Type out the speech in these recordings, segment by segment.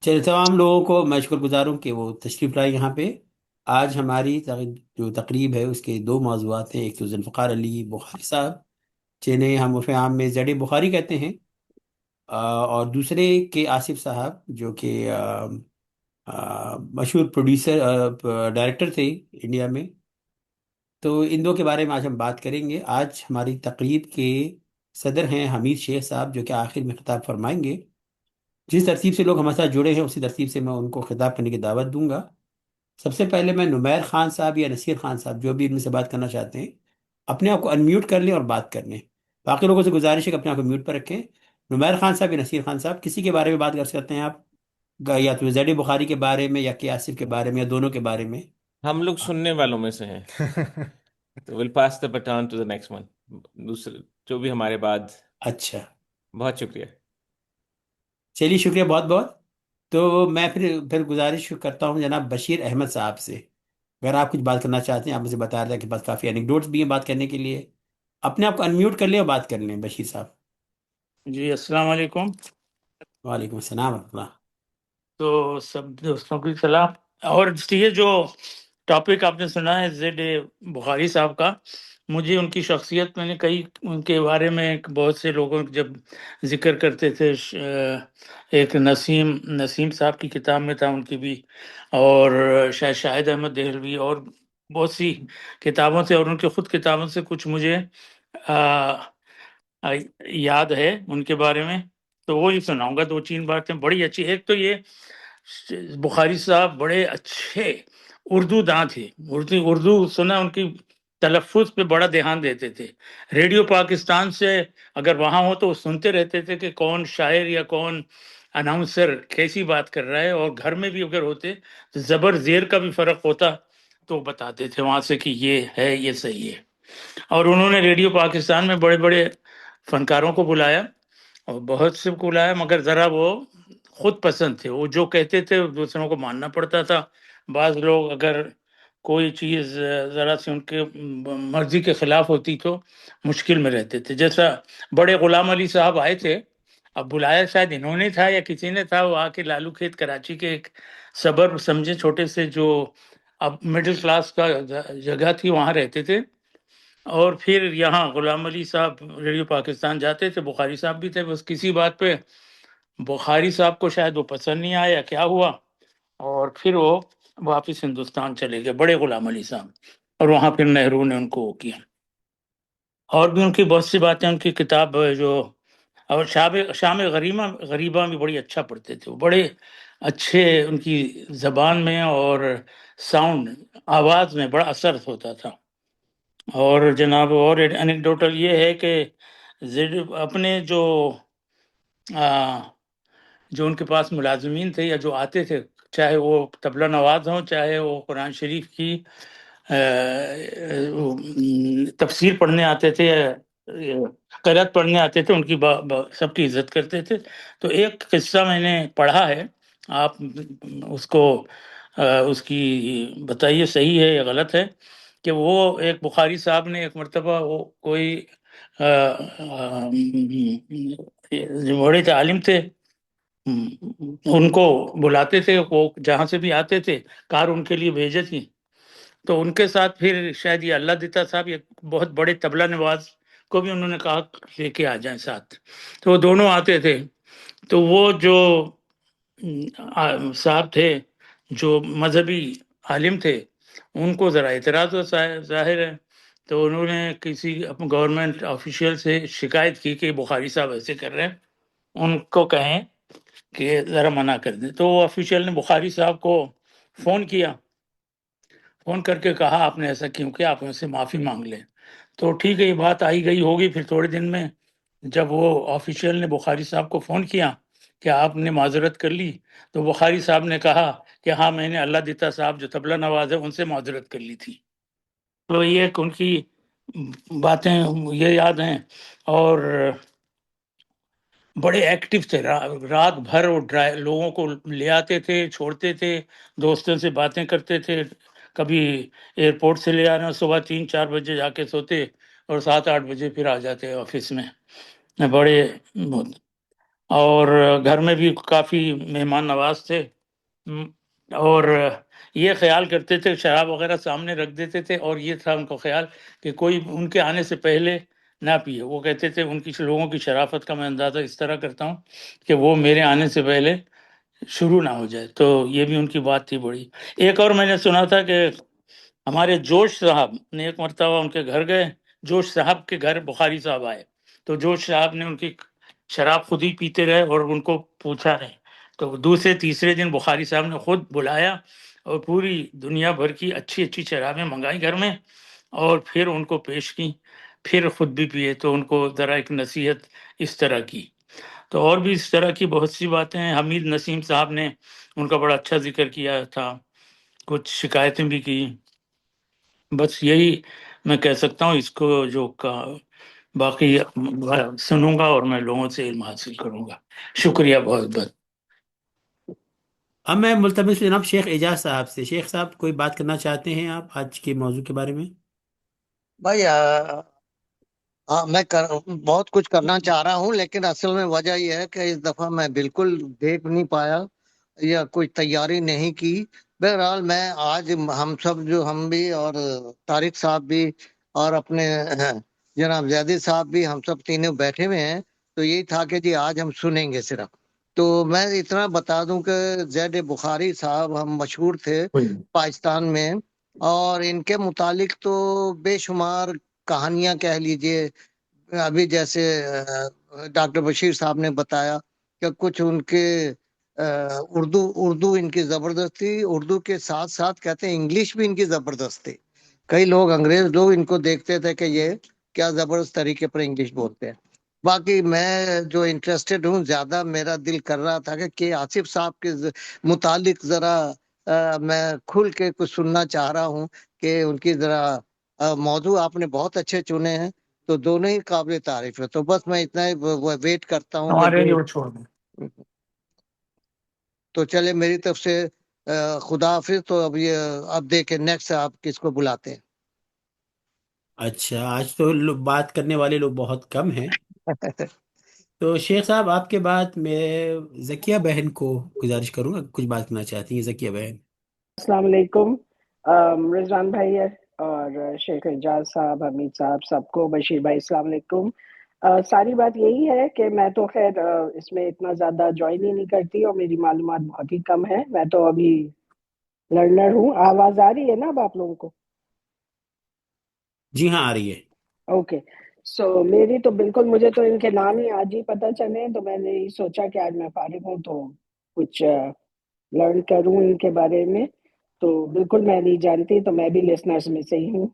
چلے تمام لوگوں کو میں شکر گزار ہوں کہ وہ تشریف لائے یہاں پہ۔ آج ہماری جو تقریب ہے اس کے دو موضوعات ہیں، ایک تو ذوالفقار علی بخاری صاحب جنہیں ہم عرف عام میں زیڈ بخاری کہتے ہیں، اور دوسرے کے آصف صاحب جو کہ مشہور پروڈیوسر ڈائریکٹر تھے انڈیا میں۔ تو ان دو کے بارے میں آج ہم بات کریں گے۔ آج ہماری تقریب کے صدر ہیں حمید شیخ صاحب، جو کہ آخر میں خطاب فرمائیں گے۔ جس ترتیب سے لوگ ہمارے ساتھ جڑے ہیں اسی ترتیب سے میں ان کو خطاب کرنے کی دعوت دوں گا۔ سب سے پہلے میں نمیر خان صاحب یا نصیر خان صاحب جو بھی ان میں سے بات کرنا چاہتے ہیں، اپنے آپ کو انمیوٹ کر لیں اور بات کر لیں۔ باقی لوگوں سے گزارش ہے کہ اپنے آپ کو میوٹ پر رکھیں۔ نمیر خان صاحب یا نصیر خان صاحب، کسی کے بارے میں بات کر سکتے ہیں آپ، یا تو زیڈ بخاری کے بارے میں یا کہ آصف کے بارے میں یا دونوں کے بارے میں۔ ہم لوگ سننے والوں میں سے ہیں، تو ول پاس دا بٹان ٹو دا نیکسٹ ون، دوسرے جو بھی ہمارے بعد۔ اچھا، بہت شکریہ۔ چلیے شکریہ بہت بہت۔ تو میں پھر گزارش کرتا ہوں جناب بشیر احمد صاحب سے، اگر آپ کچھ بات کرنا چاہتے ہیں۔ آپ مجھے بتا رہے ہیں کہ بس کافی اینیکڈوٹس بھی ہیں بات کرنے کے لیے۔ اپنے آپ کو انمیوٹ کر لیں اور بات کر لیں بشیر صاحب۔ جی السلام علیکم۔ وعلیکم السلام ورحمۃ اللہ۔ تو سب دوستوں کی سلام۔ اور یہ جو ٹاپک آپ نے سنا ہے زیڈ بخاری صاحب کا، مجھے ان کی شخصیت، میں نے کئی ان کے بارے میں بہت سے لوگوں جب ذکر کرتے تھے، ایک نسیم صاحب کی کتاب میں تھا ان کی بھی، اور شاید شاہد احمد دہلوی، اور بہت سی کتابوں سے، اور ان کی خود کتابوں سے کچھ مجھے یاد ہے ان کے بارے میں۔ تو وہی سناؤں گا، دو تین باتیں بڑی اچھی۔ ایک تو یہ بخاری صاحب بڑے اچھے اردو داں تھے، اردو سنا، ان کی تلفظ پہ بڑا دھیان دیتے تھے۔ ریڈیو پاکستان سے اگر وہاں ہو تو وہ سنتے رہتے تھے کہ کون شاعر یا کون اناؤنسر کیسی بات کر رہا ہے، اور گھر میں بھی اگر ہوتے تو زبر زیر کا بھی فرق ہوتا تو وہ بتاتے تھے وہاں سے کہ یہ ہے، یہ صحیح ہے۔ اور انہوں نے ریڈیو پاکستان میں بڑے بڑے فنکاروں کو بلایا، اور بہت سے کو بلایا، مگر ذرا وہ خود پسند تھے، وہ جو کہتے تھے دوسروں کو ماننا پڑتا تھا۔ بعض لوگ اگر کوئی چیز ذرا سے ان کے مرضی کے خلاف ہوتی تو مشکل میں رہتے تھے۔ جیسا بڑے غلام علی صاحب آئے تھے، اب بلایا شاید انہوں نے تھا یا کسی نے تھا، وہ آ کے لالو کھیت کراچی کے ایک صبر سمجھے چھوٹے سے جو اب مڈل کلاس کا جگہ تھی، وہاں رہتے تھے۔ اور پھر یہاں غلام علی صاحب ریڈیو پاکستان جاتے تھے، بخاری صاحب بھی تھے، بس کسی بات پہ بخاری صاحب کو شاید وہ پسند نہیں آیا، کیا ہوا، اور پھر وہ واپس ہندوستان چلے گئے، بڑے غلام علی صاحب، اور وہاں پھر نہرو نے ان کو وہ کیا۔ اور بھی ان کی بہت سی باتیں، ان کی کتاب جو، اور شام غریبہ بھی بڑی اچھا پڑھتے تھے وہ، بڑے اچھے، ان کی زبان میں اور ساؤنڈ، آواز میں بڑا اثر ہوتا تھا۔ اور جناب اور انیکڈوٹل یہ ہے کہ اپنے جو ان کے پاس ملازمین تھے یا جو آتے تھے، چاہے وہ طبلہ نواز ہوں، چاہے وہ قرآن شریف کی تفسیر پڑھنے آتے تھے، قرأت پڑھنے آتے تھے، ان کی سب کی عزت کرتے تھے۔ تو ایک قصہ میں نے پڑھا ہے، آپ اس کو اس کی بتائیے صحیح ہے یا غلط ہے، کہ وہ ایک بخاری صاحب نے ایک مرتبہ، وہ کوئی جو بڑے عالم تھے، ان کو بلاتے تھے، وہ جہاں سے بھی آتے تھے کار ان کے لیے بھیجے تھی، تو ان کے ساتھ پھر شاید یہ اللہ دیتا صاحب، یہ بہت بڑے طبلہ نواز کو بھی انہوں نے کہا لے کے آ جائیں ساتھ، تو وہ دونوں آتے تھے۔ تو وہ جو صاحب تھے، جو مذہبی عالم تھے، ان کو ذرا اعتراض ہو ظاہر ہے، تو انہوں نے کسی گورنمنٹ آفیشیل سے شکایت کی کہ بخاری صاحب ایسے کر رہے ہیں، ان کو کہیں کہ ذرا منع کر دیں۔ تو وہ آفیشیل نے بخاری صاحب کو فون کیا، فون کر کے کہا آپ نے ایسا کیوں کیا، آپ ان سے معافی مانگ لیں۔ تو ٹھیک ہے، یہ بات آئی گئی ہوگی، پھر تھوڑے دن میں جب وہ آفیشیل نے بخاری صاحب کو فون کیا کہ آپ نے معذرت کر لی، تو بخاری صاحب نے کہا کہ ہاں میں نے اللہ دیتا صاحب جو طبلہ نواز ہے ان سے معذرت کر لی تھی۔ تو یہ ایک ان کی باتیں یہ یاد ہیں۔ اور بڑے ایکٹیو تھے، رات بھر وہ لوگوں کو لے آتے تھے، چھوڑتے تھے، دوستوں سے باتیں کرتے تھے، کبھی ایئرپورٹ سے لے آنا، صبح 3-4 بجے جا کے سوتے اور 7-8 بجے پھر آ جاتے آفس میں، بڑے اور گھر میں بھی کافی مہمان نواز تھے، اور یہ خیال کرتے تھے شراب وغیرہ سامنے رکھ دیتے تھے، اور یہ تھا ان کو خیال کہ کوئی ان کے آنے سے پہلے نہ پیے. وہ کہتے تھے ان کی لوگوں کی شرافت کا میں اندازہ اس طرح کرتا ہوں کہ وہ میرے آنے سے پہلے شروع نہ ہو جائے. تو یہ بھی ان کی بات تھی بڑی. ایک اور میں نے سنا تھا کہ ہمارے جوش صاحب نے ایک مرتبہ ان کے گھر گئے، جوش صاحب کے گھر بخاری صاحب آئے، تو جوش صاحب نے ان کی شراب خود ہی پیتے رہے اور ان کو پوچھا نہیں. تو دوسرے تیسرے دن بخاری صاحب نے خود بلایا اور پوری دنیا بھر کی اچھی اچھی شرابیں منگائی گھر میں، اور پھر ان کو پیش کی، پھر خود بھی پیے. تو ان کو ذرا ایک نصیحت اس طرح کی. تو اور بھی اس طرح کی بہت سی باتیں ہیں. حمید نسیم صاحب نے ان کا بڑا اچھا ذکر کیا تھا، کچھ شکایتیں بھی کی. بس یہی میں کہہ سکتا ہوں. اس کو جو باقی سنوں گا اور میں لوگوں سے علم حاصل کروں گا. شکریہ بہت بہت. اب میں ملتمس جناب شیخ اعجاز صاحب سے، شیخ صاحب کوئی بات کرنا چاہتے ہیں آپ آج کے موضوع کے بارے میں؟ بھائی ہاں بہت کچھ کرنا چاہ رہا ہوں، لیکن اصل میں وجہ یہ ہے کہ اس دفعہ میں بالکل دیکھ نہیں پایا یا کوئی تیاری نہیں کی. بہرحال میں آج ہم سب جو ہم بھی اور طارق صاحب بھی اور اپنے جناب زیدی صاحب بھی، ہم سب تینوں بیٹھے ہوئے ہیں. تو یہی تھا کہ جی آج ہم سنیں گے صرف. تو میں اتنا بتا دوں کہ زید بخاری صاحب ہم مشہور تھے پاکستان میں، اور ان کے متعلق تو بے شمار کہانیاں کہہ لیجئے. ابھی جیسے ڈاکٹر بشیر صاحب نے بتایا کہ کچھ ان کے اردو ان کی زبردست تھی. اردو کے ساتھ ساتھ کہتے ہیں انگلش بھی ان کی زبردست تھی. کئی لوگ انگریز لوگ ان کو دیکھتے تھے کہ یہ کیا زبردست طریقے پر انگلش بولتے ہیں. باقی میں جو انٹرسٹڈ ہوں، زیادہ میرا دل کر رہا تھا کہ آصف صاحب کے متعلق ذرا میں کھل کے کچھ سننا چاہ رہا ہوں کہ ان کی ذرا موضوع آپ نے بہت اچھے چنے ہیں، تو دونوں ہی قابل تعریف ہے. تو بس میں اتنا ہی ویٹ کرتا ہوں کہ ہمارے لیے جو وہ چھوڑ دیں. تو چلے میری طرف سے خدا حافظ. تو اب دیکھیں نیکسٹ آپ کس کو بلاتے ہیں. اچھا، آج تو بات کرنے والے لوگ بہت کم ہیں. تو شیخ صاحب آپ کے بعد میں ذکیہ بہن کو گزارش کروں گا، کچھ بات کرنا چاہتی ہیں ذکیہ بہن. السلام علیکم رضوان بھائی اور شیخ اعجاز صاحب، حمید صاحب، سب کو، بشیر بھائی السلام علیکم. ساری بات یہی ہے کہ میں تو خیر اس میں اتنا زیادہ جوائن ہی نہیں کرتی اور میری معلومات بہت ہی کم ہے. میں تو ابھی لرنر ہوں. آواز آ رہی ہے نا اب آپ لوگوں کو؟ جی ہاں، آ رہی ہے. اوکے. سو میری تو بالکل، مجھے تو ان کے نام ہی آج ہی پتہ چلے، تو میں نے سوچا کہ آج میں فارغ ہوں تو کچھ لرن کروں ان کے بارے میں. تو بالکل میں نہیں جانتی، تو میں بھی لسنرز میں سے ہی ہوں.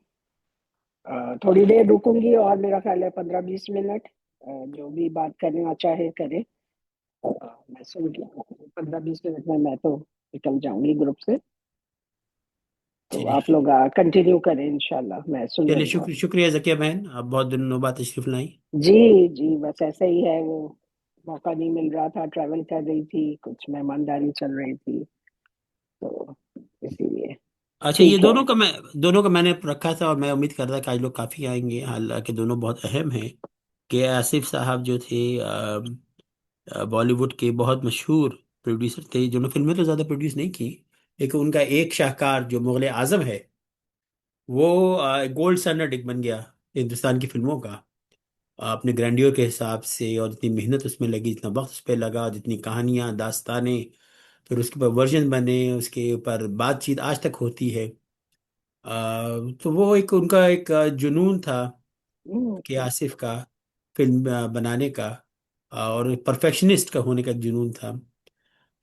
تھوڑی دیر رکوں گی اور میرا خیال ہے 15-20 منٹ جو بھی بات کرنا چاہے کرے. میں سن کے 15-20 منٹ میں تو نکل جاؤں گی گروپ سے. تو چلیے آپ لوگ کنٹینیو کریں، انشاءاللہ میں سن چلیے، رہی ہوں. شکریہ ذکیہ بہن، آپ بہت دنوں بعد تشریف لائیں. جی جی، بس ایسا ہی ہے، وہ موقع نہیں مل رہا تھا، ٹریول کر رہی تھی، کچھ مہمانداری چل رہی تھی، تو اسی لیے. اچھا، یہ ٹھیک ہے. دونوں کا میں نے رکھا تھا، اور میں امید کرتا تھا کہ آج لوگ کافی آئیں گے، حالانکہ دونوں بہت اہم ہیں. کہ آصف صاحب جو تھے بالی ووڈ کے بہت مشہور پروڈیوسر تھے، جنہوں نے فلمیں تو زیادہ پروڈیوس نہیں کی، لیکن ان کا ایک شاہکار جو مغل اعظم ہے، وہ گولڈ اسٹینڈرڈ بن گیا ہندوستان کی فلموں کا. اپنے گرینڈیور کے حساب سے، اور جتنی محنت اس میں لگی، جتنا وقت اس پہ لگا، جتنی کہانیاں، داستانیں، پھر اس کے اوپر ورژن بنے، اس کے اوپر بات چیت آج تک ہوتی ہے. تو وہ ایک ان کا ایک جنون تھا کہ آصف کا فلم بنانے کا، اور پرفیکشنسٹ کا ہونے کا ایک جنون تھا.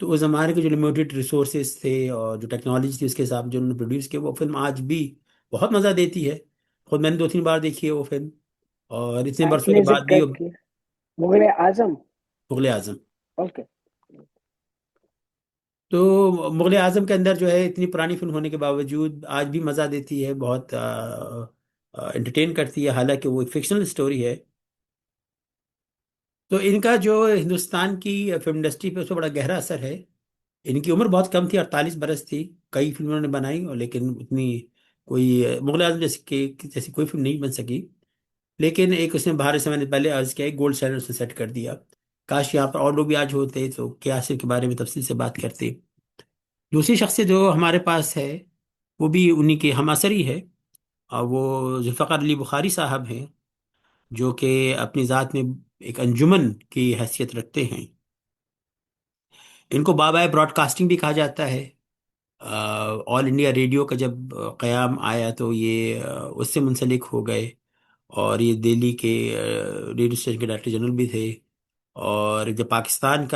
تو اس زمانے کے جو لمیٹڈ ریسورسز تھے اور جو ٹیکنالوجی تھی، اس کے حساب جو انہوں نے پروڈیوس کیا، وہ فلم آج بھی بہت مزہ دیتی ہے. خود میں نے 2-3 بار دیکھی ہے وہ فلم، اور اتنے آپ برسوں کے نے بعد بھی. ذکر کیا مغل اعظم. مغل اعظم. اوکے. تو مغل اعظم کے اندر جو ہے، اتنی پرانی فلم ہونے کے باوجود آج بھی مزہ دیتی ہے، بہت انٹرٹین کرتی ہے، حالانکہ وہ ایک فکشنل اسٹوری ہے. تو ان کا جو ہندوستان کی فلم انڈسٹری پہ اس پہ بڑا گہرا اثر ہے. ان کی عمر بہت کم تھی، 48 برس تھی. کئی فلموں نے بنائی، اور لیکن اتنی کوئی مغل اعظم جیسی کوئی فلم نہیں بن سکی. لیکن ایک اس نے بہار زمانے پہلے عرض کیا، ایک گولڈ اسٹینڈرڈ اس نے سیٹ کر دیا. کاش یہاں پر اور لوگ بھی آج ہوتے تو کیا آصف کے بارے میں تفصیل سے بات کرتے۔ دوسری شخصیت جو ہمارے پاس ہے وہ بھی انہی کے ہم عصر ہی ہے، اور وہ ذوالفقار علی بخاری صاحب ہیں، جو کہ اپنی ذات میں ایک انجمن کی حیثیت رکھتے ہیں۔ ان کو بابائے براڈ کاسٹنگ بھی کہا جاتا ہے۔ آل انڈیا ریڈیو کا جب قیام آیا تو یہ اس سے منسلک ہو گئے، اور یہ دہلی کے ریڈیو اسٹیشن کے ڈائریکٹر جنرل بھی تھے۔ اور جب پاکستان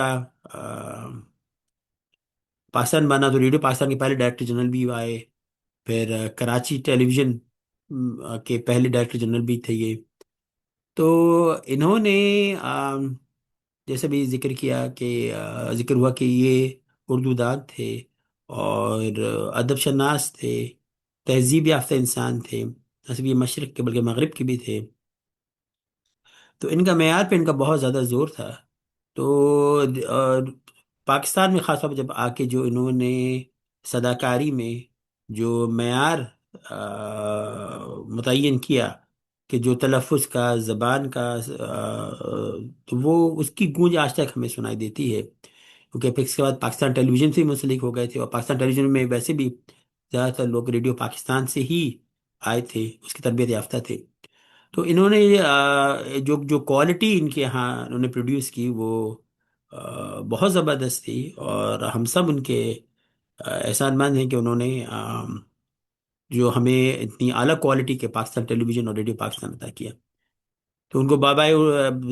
بنا تو ریڈیو پاکستان کے پہلے ڈائریکٹر جنرل بھی آئے، پھر کراچی ٹیلی ویژن کے پہلے ڈائریکٹر جنرل بھی تھے یہ۔ تو انہوں نے جیسے بھی ذکر کیا کہ ذکر ہوا کہ یہ اردو دان تھے، اور ادب شناس تھے، تہذیب یافتہ انسان تھے، نہ صرف یہ مشرق کے بلکہ مغرب کے بھی تھے۔ تو ان کا معیار پہ ان کا بہت زیادہ زور تھا۔ تو پاکستان میں خاص طور پر جب آ کے جو انہوں نے صداکاری میں جو معیار متعین کیا کہ جو تلفظ کا، زبان کا، تو وہ اس کی گونج آج تک ہمیں سنائی دیتی ہے، کیونکہ پھر اس کے بعد پاکستان ٹیلی ویژن سے ہی منسلک ہو گئے تھے، اور پاکستان ٹیلی ویژن میں ویسے بھی زیادہ تر لوگ ریڈیو پاکستان سے ہی آئے تھے، اس کی تربیت یافتہ تھے۔ تو انہوں نے جو کوالٹی ان کے ہاں انہوں نے پروڈیوس کی وہ بہت زبردست تھی، اور ہم سب ان کے احسان مند ہیں کہ انہوں نے جو ہمیں اتنی اعلیٰ کوالٹی کے پاکستان ٹیلی ویژن اور ریڈیو پاکستان عطا کیا۔ تو ان کو بابائے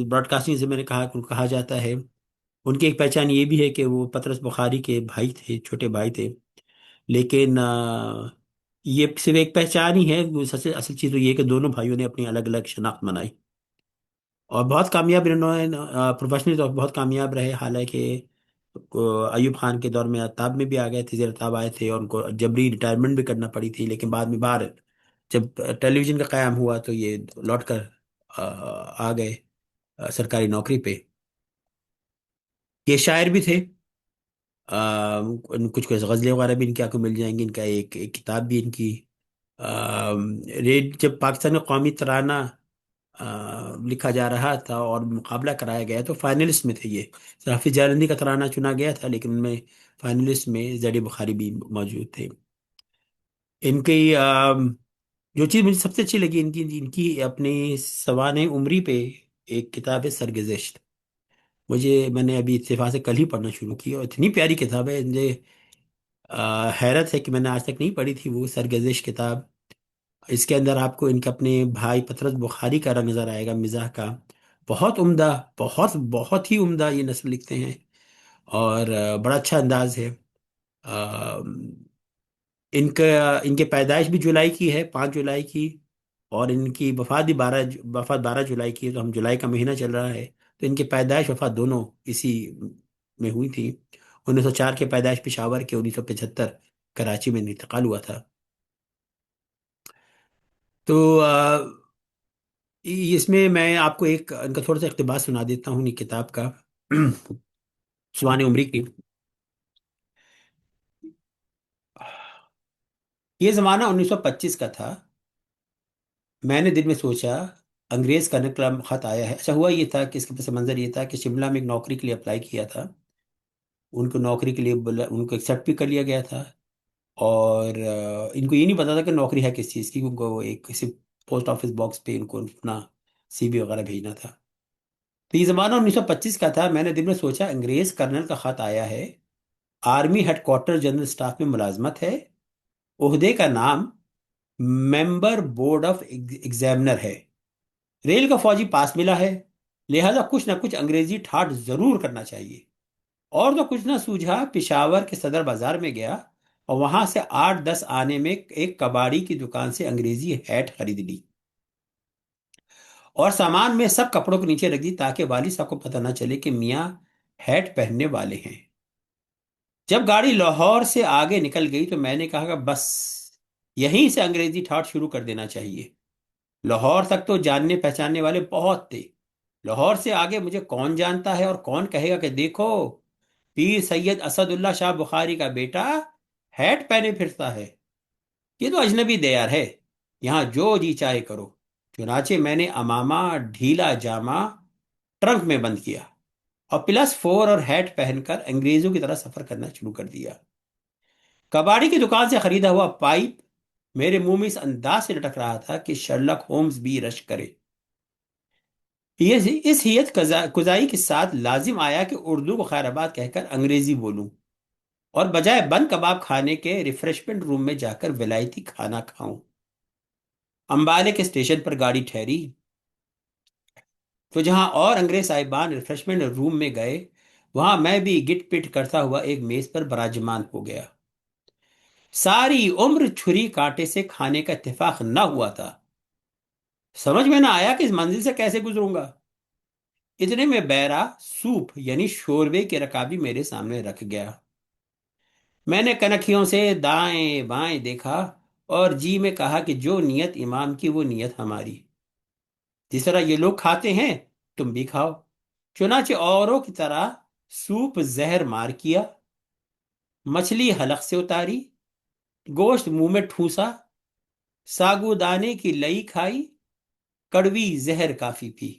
براڈ کاسٹنگ سے میں نے کہا کہ ان کو کہا جاتا ہے۔ ان کی ایک پہچان یہ بھی ہے کہ وہ پطرس بخاری کے بھائی تھے، چھوٹے بھائی تھے، لیکن یہ صرف ایک پہچان ہی ہے، وہ سب سے اصل چیز تو یہ ہے کہ دونوں بھائیوں نے اپنی الگ الگ شناخت بنائی، اور بہت کامیاب انہوں نے پروفیشنل طور پر بہت کامیاب رہے۔ حالانکہ ایوب خان کے دور میں تاب میں بھی آ گئے تھے، زیر تاب آئے تھے، اور ان کو جبری ریٹائرمنٹ بھی کرنا پڑی تھی، لیکن بعد میں باہر جب ٹیلی ویژن کا قیام ہوا تو یہ لوٹ کر آ گئے سرکاری نوکری پہ۔ یہ شاعر بھی تھے، کچھ کچھ غزلیں وغیرہ بھی ان کے آپ کو مل جائیں گی۔ ان کا ایک کتاب بھی ان کی جب پاکستان میں قومی ترانہ لکھا جا رہا تھا اور مقابلہ کرایا گیا تو فائنلسٹ میں تھے یہ۔ حافظ جالندی کا ترانہ چنا گیا تھا، لیکن ان میں فائنلسٹ میں زیڈ بخاری بھی موجود تھے۔ ان کی جو چیز مجھے سب سے اچھی لگی ان کی اپنی سوانح عمری پہ ایک کتاب ہے سرگزشت۔ میں نے ابھی اتفاق سے کل ہی پڑھنا شروع کی، اور اتنی پیاری کتاب ہے، مجھے حیرت ہے کہ میں نے آج تک نہیں پڑھی تھی وہ سرگزشت کتاب۔ اس کے اندر آپ کو ان کے اپنے بھائی پطرس بخاری کا رنگ نظر آئے گا، مزاح کا۔ بہت عمدہ، بہت بہت ہی عمدہ یہ نثر لکھتے ہیں، اور بڑا اچھا انداز ہے۔ ان کے پیدائش بھی جولائی کی ہے، 5 جولائی کی، اور ان کی وفات بھی 12 جولائی کی ہے، تو ہم جولائی کا مہینہ چل رہا ہے، تو ان کی پیدائش وفات دونوں اسی میں ہوئی تھی۔ 1904 کے پیدائش پشاور کے، 1975 کراچی میں انتقال ہوا تھا۔ تو اس میں میں آپ کو ان کا تھوڑا سا اقتباس سنا دیتا ہوں یہ کتاب کا سوانح عمری کی۔ یہ زمانہ 1925 کا تھا۔ میں نے دل میں سوچا انگریز کا نقل خط آیا ہے۔ اچھا ہوا یہ تھا کہ اس کا پس منظر یہ تھا کہ شملہ میں ایک نوکری کے لیے اپلائی کیا تھا، ان کو نوکری کے لیے ان کو ایکسیپٹ بھی کر لیا گیا تھا، اور ان کو یہ نہیں پتا تھا کہ نوکری ہے کس چیز کی، ان کو ایک کسی پوسٹ آفس باکس پہ ان کو اپنا سی وی وغیرہ بھیجنا تھا۔ تو یہ زمانہ 1925 کا تھا۔ میں نے دل میں سوچا انگریز کرنل کا خط آیا ہے، army headquarter general staff میں ملازمت ہے، عہدے کا نام ممبر بورڈ آف ایگزامنر ہے، ریل کا فوجی پاس ملا ہے، لہذا کچھ نہ کچھ انگریزی ٹھاٹ ضرور کرنا چاہیے۔ اور تو کچھ نہ سوجھا، پشاور کے صدر بازار میں گیا، اور وہاں سے 8-10 آنے میں ایک کباڑی کی دکان سے انگریزی ہیٹ خرید لی، اور سامان میں سب کپڑوں کو نیچے رکھ دی تاکہ والد صاحب کو پتہ نہ چلے کہ میاں ہیٹ پہننے والے ہیں۔ جب گاڑی لاہور سے آگے نکل گئی تو میں نے کہا کہ بس یہیں سے انگریزی ٹھاٹ شروع کر دینا چاہیے۔ لاہور تک تو جاننے پہچاننے والے بہت تھے، لاہور سے آگے مجھے کون جانتا ہے، اور کون کہے گا کہ دیکھو پیر سید اسد اللہ شاہ بخاری کا بیٹا ہیٹ پہنے پھرتا ہے، یہ تو اجنبی دیار ہے، یہاں جو جی چاہے کرو۔ چنانچہ میں نے امامہ ڈھیلا جامہ ٹرنک میں بند کیا اور +4 اور ہیٹ پہن کر انگریزوں کی طرح سفر کرنا شروع کر دیا۔ کباڑی کی دکان سے خریدا ہوا پائپ میرے منہ میں اس انداز سے لٹک رہا تھا کہ شرلک ہومز بھی رش کرے۔ اس ہیت کزائی کے ساتھ لازم آیا کہ اردو کو خیر آباد کہہ کر انگریزی بولوں اور بجائے بند کباب کھانے کے ریفریشمنٹ روم میں جا کر ولایتی کھانا کھاؤں۔ امبالے کے اسٹیشن پر گاڑی ٹھہری تو جہاں اور انگریز صاحبان ریفریشمنٹ روم میں گئے، وہاں میں بھی گٹ پٹ کرتا ہوا ایک میز پر براجمان ہو گیا۔ ساری عمر چھری کانٹے سے کھانے کا اتفاق نہ ہوا تھا۔ سمجھ میں نہ آیا کہ اس منزل سے کیسے گزروں گا۔ اتنے میں بیرا سوپ یعنی شوربے کے رکابی میرے سامنے رکھ گیا۔ میں نے کنکھیوں سے دائیں بائیں دیکھا اور جی میں کہا کہ جو نیت امام کی وہ نیت ہماری، جس طرح یہ لوگ کھاتے ہیں تم بھی کھاؤ۔ چنانچہ اوروں کی طرح سوپ زہر مار کیا، مچھلی حلق سے اتاری، گوشت منہ میں ٹھوسا، ساگو دانے کی لئی کھائی، کڑوی زہر کافی پی۔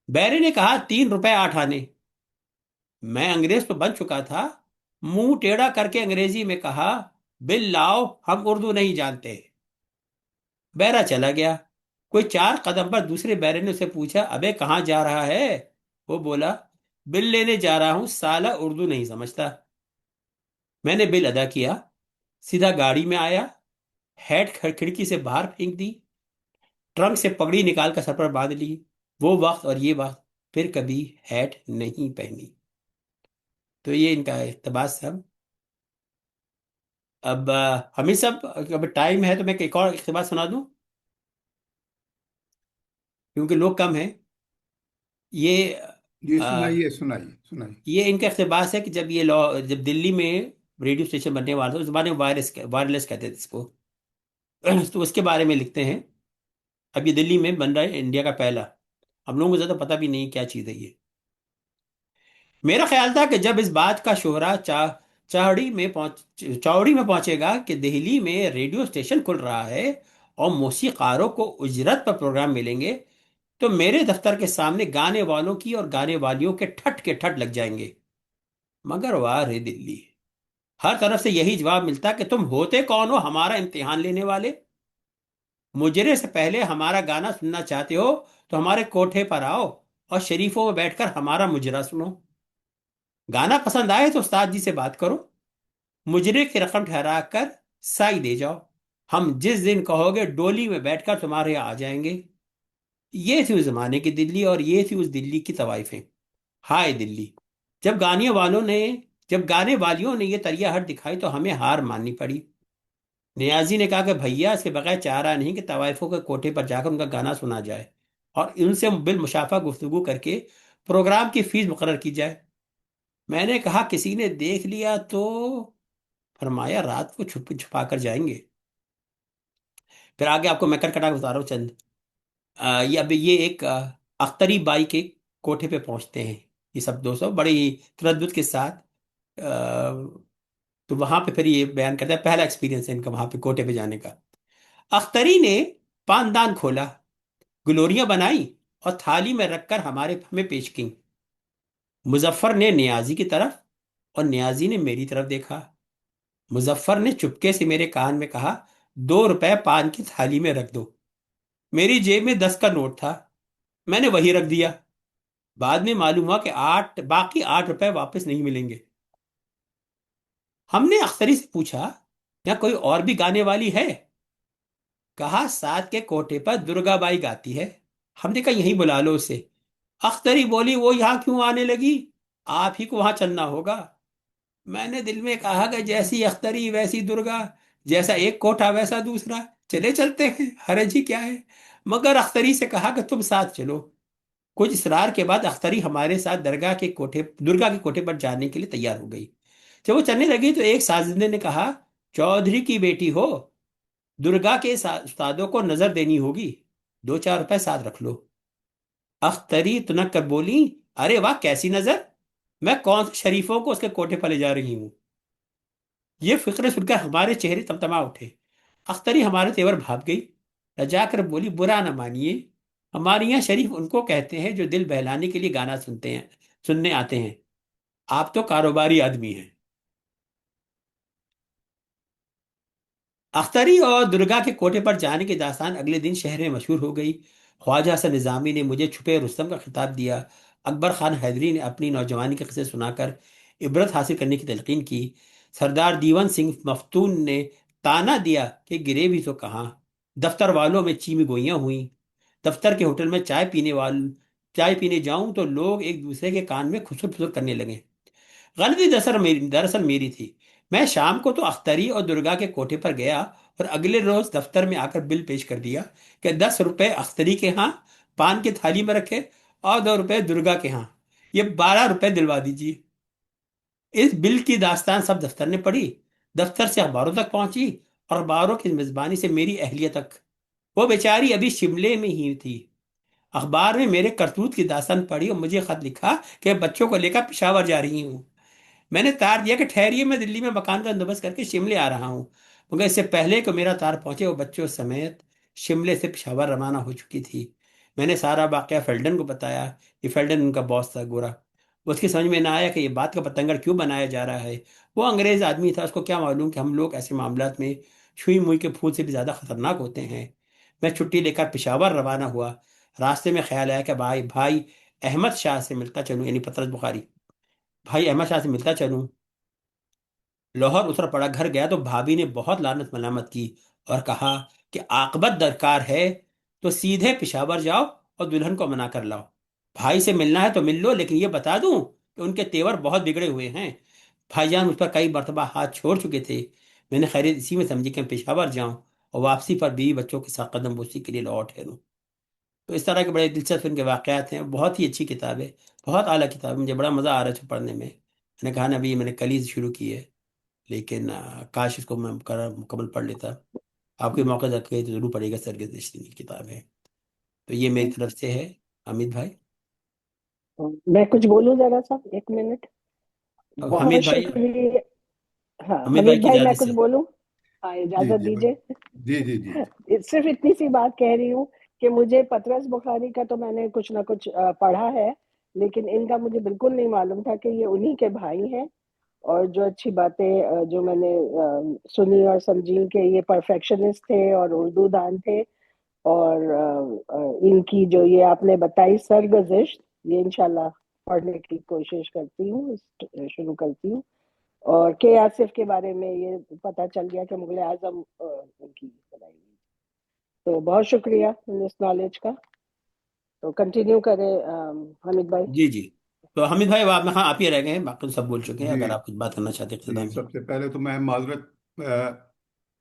بیرے نے کہا 3 روپے 8 آنے۔ میں انگریز تو بن چکا تھا، منہ ٹیڑھا کر کے انگریزی میں کہا بل لاؤ، ہم اردو نہیں جانتے۔ بیرا چلا گیا۔ کوئی 4 قدم پر دوسرے بیرے نے اسے پوچھا ابے کہاں جا رہا ہے؟ وہ بولا بل لینے جا رہا ہوں، سالہ اردو نہیں سمجھتا۔ میں نے بل ادا کیا، سیدھا گاڑی میں آیا، ہیٹ کھڑکی سے باہر پھینک دی، ٹرنک سے پگڑی نکال کر سر پر باندھ لی۔ وہ وقت اور یہ وقت پھر کبھی ہیٹ نہیں پہنی۔ تو یہ ان کا اقتباس ہے۔ اب ہمیں سب اب ٹائم ہے تو میں ایک اور اقتباس سنا دوں کیونکہ لوگ کم ہیں۔ یہ جی سنائیے سنائیے سنائیے۔ یہ ان کا اقتباس ہے کہ جب دلی میں ریڈیو اسٹیشن بننے والا تھا، اس زمانے میں وائرلیس کہتے تھے اس کو، تو اس کے بارے میں لکھتے ہیں۔ اب یہ دلی میں بن رہا ہے، انڈیا کا پہلا۔ ہم لوگوں کو زیادہ پتہ بھی نہیں کیا چیز ہے یہ۔ میرا خیال تھا کہ جب اس بات کا شہرا چوڑی میں پہنچے گا کہ دہلی میں ریڈیو اسٹیشن کھل رہا ہے اور موسیقاروں کو اجرت پر پروگرام ملیں گے، تو میرے دفتر کے سامنے گانے والوں کی اور گانے والیوں کے ٹھٹ لگ جائیں گے۔ مگر واہ رے دلی، ہر طرف سے یہی جواب ملتا کہ تم ہوتے کون ہو ہمارا امتحان لینے والے؟ مجرے سے پہلے ہمارا گانا سننا چاہتے ہو تو ہمارے کوٹھے پر آؤ اور شریفوں میں بیٹھ کر ہمارا مجرا سنو۔ گانا پسند آئے تو استاد جی سے بات کرو، مجرے کی رقم ٹھہرا کر سائی دے جاؤ، ہم جس دن کہو گے ڈولی میں بیٹھ کر تمہارے یہاں آ جائیں گے۔ یہ تھی اس زمانے کی دلی اور یہ تھی اس دلی کی طوائفیں۔ ہائے دلی، جب گانے والیوں نے یہ تریا ہٹ دکھائی تو ہمیں ہار ماننی پڑی۔ نیازی نے کہا کہ بھیا اس کے بغیر چارہ نہیں کہ طوائفوں کے کوٹھے پر جا کر ان کا گانا سنا جائے اور ان سے بالمشافہ گفتگو کر کے پروگرام کی فیس مقرر کی جائے۔ میں نے کہا کسی نے دیکھ لیا تو؟ فرمایا رات کو چھپا کر جائیں گے۔ پھر آگے آپ کو میں کٹا بتا رہا ہوں چند۔ یہ ایک اختری بائی کے کوٹھے پہ پہنچتے ہیں یہ سب دوستوں بڑے ہی تردد کے ساتھ۔ تو وہاں پہ پھر یہ بیان کرتا ہے پہلا ایکسپیرینس ہے ان کا وہاں پہ کوٹھے پہ جانے کا۔ اختری نے پاندان کھولا، گلوریاں بنائی اور تھالی میں رکھ کر ہمیں پیش کی۔ مظفر نے نیازی کی طرف اور نیازی نے میری طرف دیکھا۔ مظفر نے چپکے سے میرے کان میں کہا 2 روپے پان کی تھالی میں رکھ دو۔ میری جیب میں 10 کا نوٹ تھا، میں نے وہی رکھ دیا۔ بعد میں معلوم ہوا کہ باقی 8 روپے واپس نہیں ملیں گے۔ ہم نے اختری سے پوچھا کیا کوئی اور بھی گانے والی ہے؟ کہا ساتھ کے کوٹھے پر درگا بائی گاتی ہے۔ ہم نے کہا یہیں بلا لو اسے۔ اختری بولی وہ یہاں کیوں آنے لگی؟ آپ ہی کو وہاں چلنا ہوگا۔ میں نے دل میں کہا کہ جیسی اختری ویسی درگا، جیسا ایک کوٹھا ویسا دوسرا، چلے چلتے ہیں، حرج ہی کیا ہے۔ مگر اختری سے کہا کہ تم ساتھ چلو۔ کچھ اصرار کے بعد اختری ہمارے ساتھ درگا کے کوٹھے پر جانے کے لیے تیار ہو گئی۔ جب وہ چلنے لگی تو ایک سازندے نے کہا چودھری کی بیٹی ہو، درگا کے استادوں کو نظر دینی ہوگی، 2-4 روپے ساتھ رکھ لو۔ اختری تنک کر بولی ارے واہ کیسی نظر، میں کون سے شریفوں کو اس کے کوٹھے پر لے جا رہی ہوں۔ یہ فکرے سن کر ہمارے چہرے تمتما اٹھے۔ اختری ہمارے تیور بھاگ گئی، لجا کر بولی برا نہ مانیے، ہمارے یہاں شریف ان کو کہتے ہیں جو دل بہلانے کے لیے گانا سننے آتے ہیں، آپ تو کاروباری آدمی ہیں۔ اختری اور درگا کے کوٹے پر جانے کی داستان اگلے دن شہر میں مشہور ہو گئی۔ خواجہ حسن نظامی نے مجھے چھپے رستم کا خطاب دیا، اکبر خان حیدری نے اپنی نوجوانی کے قصے سنا کر عبرت حاصل کرنے کی تلقین کی، سردار دیوان سنگھ مفتون نے تانا دیا کہ گرے بھی تو کہاں، دفتر والوں میں چیمی گوئیاں ہوئیں، دفتر کے ہوٹل میں چائے پینے جاؤں تو لوگ ایک دوسرے کے کان میں خسر پھسر کرنے لگے۔ غلطی دراصل میری تھی۔ میں شام کو تو اختری اور درگا کے کوٹے پر گیا اور اگلے روز دفتر میں آ کر بل پیش کر دیا کہ 10 روپے اختری کے ہاں پان کی تھالی میں رکھے اور 2 روپے درگا کے ہاں، یہ 12 روپے دلوا دیجیے۔ اس بل کی داستان سب دفتر نے پڑھی، دفتر سے اخباروں تک پہنچی اور اخباروں کی میزبانی سے میری اہلیہ تک۔ وہ بیچاری ابھی شملے میں ہی تھی، اخبار میں میرے کرتوت کی داستان پڑھی اور مجھے خط لکھا کہ بچوں کو لے کر پشاور جا رہی ہوں۔ میں نے تار دیا کہ ٹھہریے، میں دلی میں مکان کا بندوبست کر کے شملے آ رہا ہوں، مگر اس سے پہلے کہ میرا تار پہنچے وہ بچوں سمیت شملے سے پشاور روانہ ہو چکی تھی۔ میں نے سارا واقعہ فیلڈن کو بتایا، یہ فیلڈن ان کا باس تھا گورا۔ اس کی سمجھ میں نہ آیا کہ یہ بات کا پتنگڑ کیوں بنایا جا رہا ہے، وہ انگریز آدمی تھا، اس کو کیا معلوم کہ ہم لوگ ایسے معاملات میں چھوئی موئی کے پھول سے بھی زیادہ خطرناک ہوتے ہیں۔ میں چھٹی لے کر پشاور روانہ ہوا۔ راستے میں خیال آیا کہ بھائی احمد شاہ سے ملتا چلوں، یعنی پطرس بخاری، بھائی احمد شاہ سے ملتا چلوں۔ لاہور اتر پڑا، گھر گیا تو بھابھی نے بہت لعنت ملامت کی اور کہا کہ عاقبت درکار ہے تو سیدھے پشاور جاؤ اور دلہن کو منا کر لاؤ۔ بھائی سے ملنا ہے تو مل لو، لیکن یہ بتا دوں کہ ان کے تیور بہت بگڑے ہوئے ہیں۔ بھائی جان اس پر کئی مرتبہ ہاتھ چھوڑ چکے تھے۔ میں نے خیریت اسی میں سمجھی کہ میں پشاور جاؤں اور واپسی پر بیوی بچوں کے ساتھ قدم بوسی کے لیے لاہور ٹھہروں۔ تو اس طرح کے بڑے دلچسپ ان کے واقعات ہیں، بہت ہی اچھی کتاب ہے، بہت اعلیٰ کتاب ہے، مجھے بڑا مزہ آ رہا ہے اس کو پڑھنے میں۔ میں نے کہا نا ابھی میں نے کل ہی سے شروع کی ہے، لیکن کاش اس کو میں مکمل پڑھ لیتا۔ آپ کے موقع رکھے تو ضرور پڑھے گا، سرگزشت کی کتاب ہے۔ تو یہ میری طرف سے ہے، حمید بھائی۔ میں کچھ بولوں ذرا سا، 1 منٹ؟ اب بہت حمید بھائی، شکریہ۔ ہاں حمید بھائی حمید کی بھائی میں اجازت کچھ سے۔ بولوں؟ ہاں جی اجازت جی دیجیے۔ جی جی جی صرف اتنی سی بات کہہ رہی ہوں کہ مجھے پطرس بخاری کا تو میں نے کچھ نہ کچھ پڑھا ہے، لیکن ان کا مجھے بالکل نہیں معلوم تھا کہ یہ انہی کے بھائی ہیں۔ اور جو اچھی باتیں جو میں نے سنی اور سمجھی کہ یہ پرفیکشنسٹ تھے اور اردو دان تھے، اور ان کی جو یہ آپ نے بتائی سرگزشت، یہ انشاءاللہ پڑھنے کی کوشش کرتی ہوں، شروع کرتی ہوں۔ اور کے آصف کے بارے میں یہ پتہ چل گیا کہ مغل اعظم ان کی بنائی ہوئی۔ تو بہت شکریہ اس نالج کا۔ تو کنٹینیو کریں حمید بھائی۔ جی جی، تو حمید بھائی ہاں آپ ہی رہ گئے ہیں، باقی تو سب بول چکے ہیں، جی اگر آپ کچھ بات کرنا چاہتے ہیں ابتدا جی، میں۔ سب سے پہلے تو میں معذرت،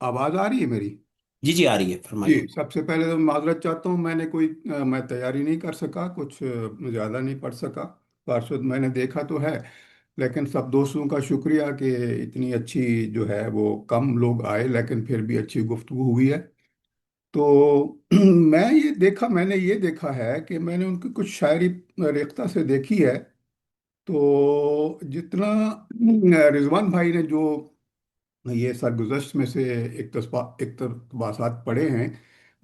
آواز آ رہی ہے میری؟ جی جی آ رہی ہے، جی، فرمائیے۔ سب سے پہلے تو معذرت چاہتا ہوں، میں تیاری نہیں کر سکا، کچھ زیادہ نہیں پڑھ سکا، پارشد میں نے دیکھا تو ہے، لیکن سب دوستوں کا شکریہ کہ اتنی اچھی جو ہے وہ کم لوگ آئے لیکن پھر بھی اچھی گفتگو ہوئی ہے۔ تو میں نے یہ دیکھا ہے کہ میں نے ان کی کچھ شاعری ریختہ سے دیکھی ہے، تو جتنا رضوان بھائی نے جو یہ سرگزشت میں سے اقتباسات پڑھے ہیں،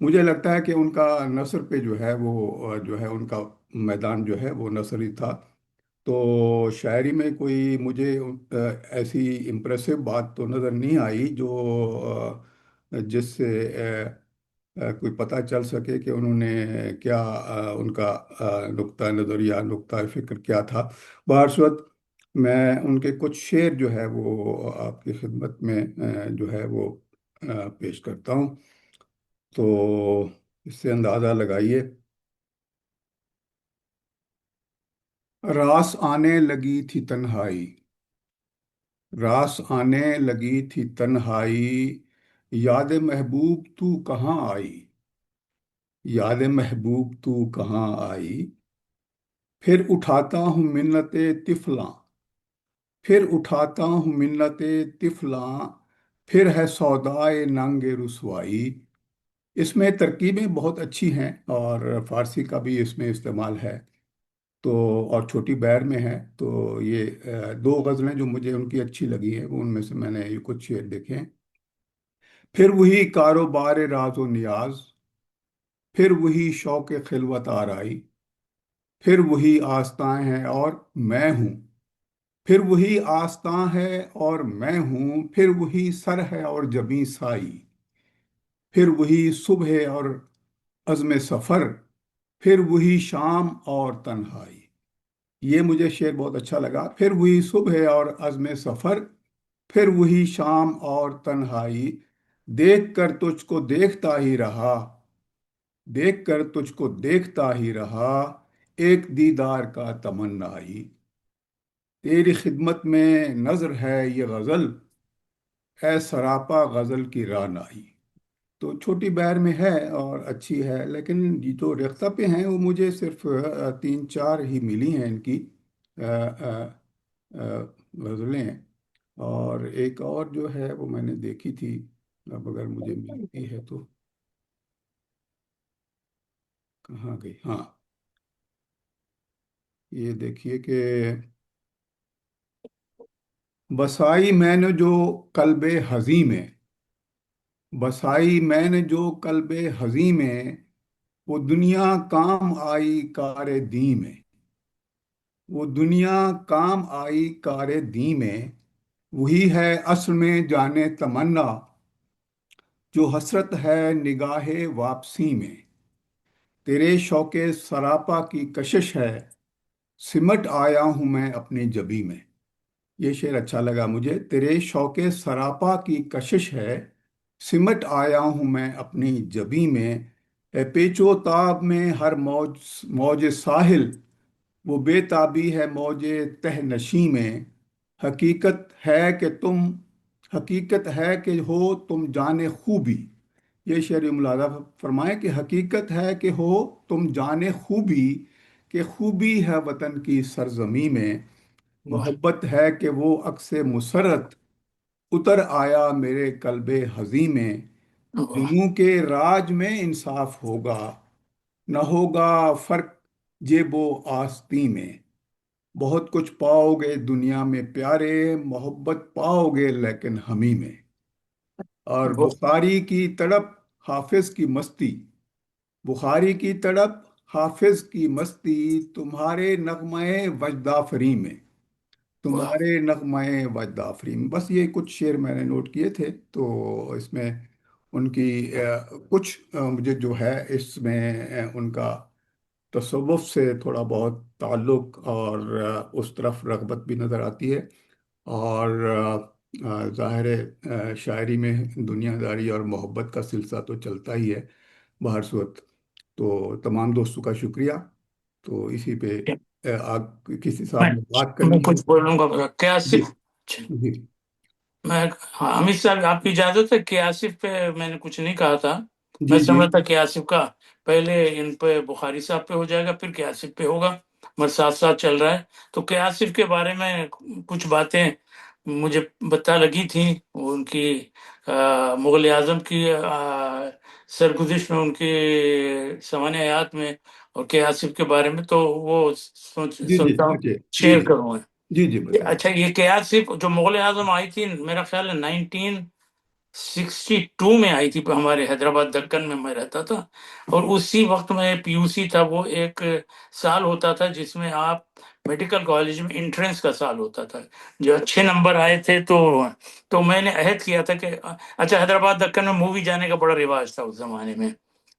مجھے لگتا ہے کہ ان کا نثر پہ جو ہے وہ جو ہے ان کا میدان جو ہے وہ نثری تھا۔ تو شاعری میں کوئی مجھے ایسی امپریسو بات تو نظر نہیں آئی جو جس سے کوئی پتہ چل سکے کہ انہوں نے کیا ان کا نقطہ نظر یا نقطہ فکر کیا تھا۔ بہرصورت میں ان کے کچھ شعر جو ہے وہ آپ کی خدمت میں جو ہے وہ پیش کرتا ہوں، تو اس سے اندازہ لگائیے۔ راس آنے لگی تھی تنہائی، راس آنے لگی تھی تنہائی، یاد محبوب تو کہاں آئی، یاد محبوب تو کہاں آئی، پھر اٹھاتا ہوں منت طفلاں، پھر اٹھاتا ہوں منت طفلاں، پھر ہے سودائے ننگ رسوائی۔ اس میں ترکیبیں بہت اچھی ہیں اور فارسی کا بھی اس میں استعمال ہے، تو اور چھوٹی بیر میں ہے، تو یہ دو غزلیں جو مجھے ان کی اچھی لگی ہیں، وہ ان میں سے میں نے یہ کچھ شعر دیکھے ہیں۔ پھر وہی کاروبار راز و نیاز، پھر وہی شوق خلوت آرائی، پھر وہی آستاں ہے اور میں ہوں، پھر وہی آستاں ہے اور میں ہوں، پھر وہی سر ہے اور جبیں سائی، پھر وہی صبح ہے اور عزم سفر، پھر وہی شام اور تنہائی۔ یہ مجھے شعر بہت اچھا لگا، پھر وہی صبح اور عزم سفر، پھر وہی شام اور تنہائی، دیکھ کر تجھ کو دیکھتا ہی رہا، دیکھ کر تجھ کو دیکھتا ہی رہا، ایک دیدار کا تمنائی، تیری خدمت میں نظر ہے یہ غزل، اے سراپا غزل کی رانائی۔ تو چھوٹی بیر میں ہے اور اچھی ہے، لیکن یہ جو ریختہ پہ ہیں وہ مجھے صرف تین چار ہی ملی ہیں ان کی آ، آ، آ، غزلیں، اور ایک اور جو ہے وہ میں نے دیکھی تھی، اب اگر مجھے ملتی ہے تو کہاں گئی، ہاں یہ دیکھیے کہ بسائی میں نے جو قلب حزیں میں، بسائی میں نے جو قلب حزیں میں، وہ دنیا کام آئی کار دیں میں، وہ دنیا کام آئی کار دیں میں، وہی ہے اصل میں جانے تمنا، جو حسرت ہے نگاہ واپسی میں، تیرے شوق سراپا کی کشش ہے، سمٹ آیا ہوں میں اپنی جبی میں۔ یہ شعر اچھا لگا مجھے، تیرے شوق سراپا کی کشش ہے، سمٹ آیا ہوں میں اپنی جبی میں، اے پیچ و تاب میں ہر موج، موج ساحل، وہ بے تابی ہے موج تہ نشیں میں، حقیقت ہے کہ تم، حقیقت ہے کہ ہو تم جانے خوبی۔ یہ شعر ملاحظہ فرمائیں کہ حقیقت ہے کہ ہو تم جانے خوبی، کہ خوبی ہے وطن کی سرزمی میں، محبت ہے کہ وہ عکس مسرت، اتر آیا میرے قلب حزیں میں، جنوں کے راج میں انصاف ہوگا، نہ ہوگا فرق جیب و آستین میں، بہت کچھ پاؤ گے دنیا میں پیارے، محبت پاؤ گے لیکن ہمیں میں، اور بخاری کی تڑپ حافظ کی مستی، بخاری کی تڑپ حافظ کی مستی، تمہارے نغمے وجد آفریں میں، تمہارے نغمے وجد آفریں میں۔ بس یہ کچھ شعر میں نے نوٹ کیے تھے، تو اس میں ان کی کچھ مجھے جو ہے اس میں ان کا تصوف سے تھوڑا بہت تعلق اور اس طرف رغبت بھی نظر آتی ہے، اور ظاہر ہے شاعری میں دنیا داری اور محبت کا سلسلہ تو چلتا ہی ہے بہر صورت۔ تو تمام دوستوں کا شکریہ، تو اسی پہ کسی صاحب نے بات میں کرنی ہے؟ کچھ بولوں گا کہ جی آصف، جی میں حمید صاحب آپ کی اجازت ہے کہ آصف پہ میں نے کچھ نہیں کہا تھا، جی میں جی سمجھتا کہ آصف کا پہلے ان پہ بخاری صاحب پہ ہو جائے گا، پھر کہ آصف پہ ہوگا، مگر ساتھ ساتھ چل رہا ہے۔ تو کہ آصف کے بارے میں کچھ باتیں مجھے پتہ لگی تھیں، ان کی مغل اعظم کی سرگزشت میں، ان کی سوانح حیات میں، اور کہ آصف کے بارے میں، تو وہ جی جی سوچتا ہوں بتائیے، جی شیئر جی کروں۔ جی جی بتائیے۔ اچھا، یہ کہ آصف جو مغل اعظم آئی تھی، میرا خیال ہے 1962 میں آئی تھی، ہمارے حیدرآباد دکن میں میں رہتا تھا، اور اسی وقت میں پی یو سی تھا، وہ ایک سال ہوتا تھا جس میں آپ میڈیکل کالج میں انٹرنس کا سال ہوتا تھا، جو اچھے نمبر آئے تھے تو میں نے عہد کیا تھا کہ اچھا، حیدرآباد دکن میں مووی جانے کا بڑا رواج تھا اس زمانے میں،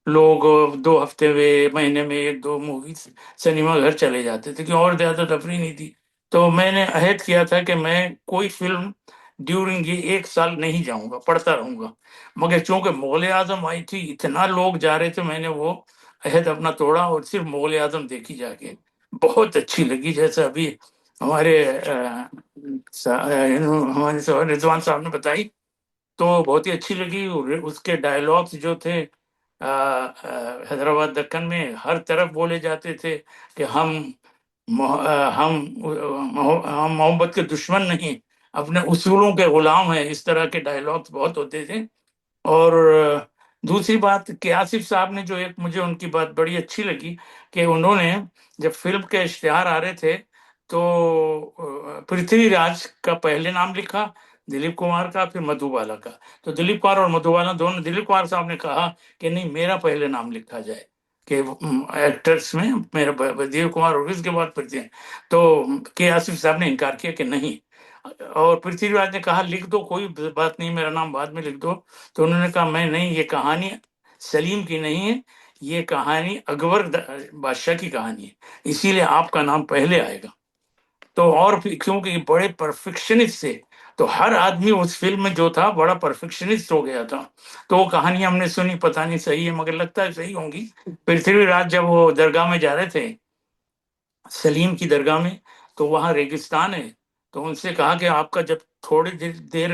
لوگ 2 ہفتے میں، مہینے میں 1-2 موویز سنیما گھر چلے جاتے تھے، کیونکہ اور زیادہ تفریح نہیں تھی۔ تو میں نے عہد کیا تھا کہ میں کوئی فلم ڈیورنگ یہ 1 سال نہیں جاؤں گا، پڑھتا رہوں گا، مگر چونکہ مغل اعظم آئی تھی، اتنا لوگ جا رہے تھے، میں نے وہ عہد اپنا توڑا اور صرف مغل اعظم دیکھی جا کے، بہت اچھی لگی، جیسے ابھی ہمارے ہمارے رضوان صاحب نے بتائی، تو بہت ہی اچھی لگی۔ اس کے ڈائلاگس جو تھے حیدرآباد دکن میں ہر طرف بولے جاتے تھے کہ ہم محبت کے دشمن نہیں، اپنے اصولوں کے غلام ہیں، اس طرح کے ڈائلاگس بہت ہوتے تھے۔ اور دوسری بات کہ آصف صاحب نے جو ایک مجھے ان کی بات بڑی اچھی لگی کہ انہوں نے جب فلم کے اشتہار آ رہے تھے تو پرتھوی راج کا پہلے نام لکھا، دلیپ کمار کا، پھر مدھو بالا کا، تو دلیپ کمار اور مدھو بالا دونوں، دلیپ کمار صاحب نے کہا کہ نہیں، میرا پہلے نام لکھا جائے، کہ ایکٹرس میں میرا ودیو کمار اور اس کے بعد پرتھی ہیں، تو کے آصف صاحب نے انکار کیا کہ نہیں، اور پرتھی راج نے کہا لکھ دو، کوئی بات نہیں، میرا نام بعد میں لکھ دو، تو انہوں نے کہا میں نہیں، یہ کہانی سلیم کی نہیں ہے، یہ کہانی اکبر بادشاہ کی کہانی ہے، اسی لیے آپ کا نام پہلے آئے گا۔ تو اور پھر کیونکہ یہ بڑے پرفیکشنسٹ تھے، تو ہر آدمی اس فلم میں جو تھا بڑا پرفیکشنسٹ ہو گیا تھا، تو وہ کہانی ہم نے سنی، پتہ نہیں صحیح ہے مگر لگتا ہے صحیح ہوں گی۔ پرتھوی راج جب وہ درگاہ میں جا رہے تھے، سلیم کی درگاہ میں، تو وہاں ریگستان ہے، تو ان سے کہا کہ آپ کا جب تھوڑی دیر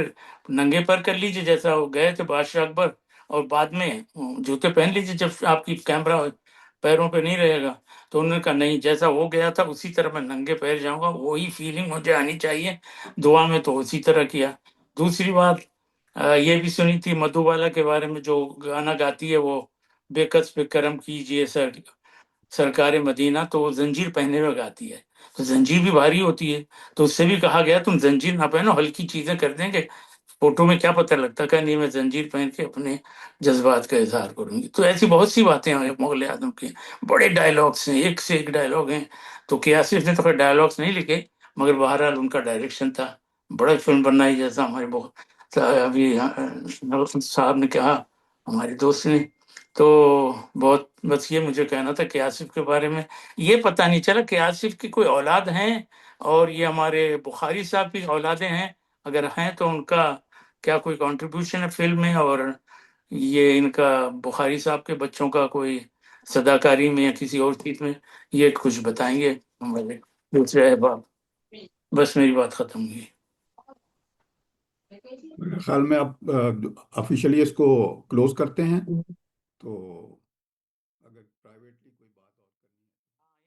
ننگے پر کر لیجیے جیسا وہ گئے تھے بادشاہ اکبر، اور بعد میں جوتے پہن لیجیے جب آپ کی کیمرہ پیروں پہ نہیں رہے گا، تو انہوں نے کہا نہیں، جیسا وہ گیا تھا اسی طرح میں ننگے پیر جاؤں گا، وہی فیلنگ مجھے آنی چاہیے دعا میں، تو اسی طرح کیا۔ دوسری بات یہ بھی سنی تھی مدھو بالا کے بارے میں، جو گانا گاتی ہے وہ بے کس پہ کرم کیجئے سرکار مدینہ، تو وہ زنجیر پہنے ہوئے گاتی ہے، تو زنجیر بھی بھاری ہوتی ہے، تو اس سے بھی کہا گیا تم زنجیر نہ پہنو، ہلکی چیزیں کر دیں گے، فوٹو میں کیا پتہ لگتا، کہ نہیں میں زنجیر پہن کے اپنے جذبات کا اظہار کروں گی۔ تو ایسی بہت سی باتیں ہیں مغل اعظم کی، بڑے ڈائلاگس ہیں، ایک سے ایک ڈائلاگ ہیں۔ تو کیاسف نے تو کوئی ڈائلاگس نہیں لکھے، مگر بہرحال ان کا ڈائریکشن تھا، بڑا فلم بنائی، جیسا ہمارے بہت ابھی نوسن صاحب نے کہا، ہمارے دوست نے، تو بہت بس یہ مجھے کہنا تھا کہ آصف کے بارے میں۔ یہ پتہ نہیں چلا کہ آصف کی کوئی اولاد ہیں، اور یہ ہمارے بخاری صاحب کی اولادیں ہیں، اگر ہیں تو ان کا کیا کوئی کنٹریبیوشن ہے فلم میں، اور یہ ان کا بخاری صاحب کے بچوں کا کوئی صداکاری میں یا کسی اور چیز میں، یہ کچھ بتائیں گے ہمارے دوسرے احباب۔ بس میری بات ختم ہوئی۔ میرے خیال میں اب آفیشلی اس کو کلوز کرتے ہیں، تو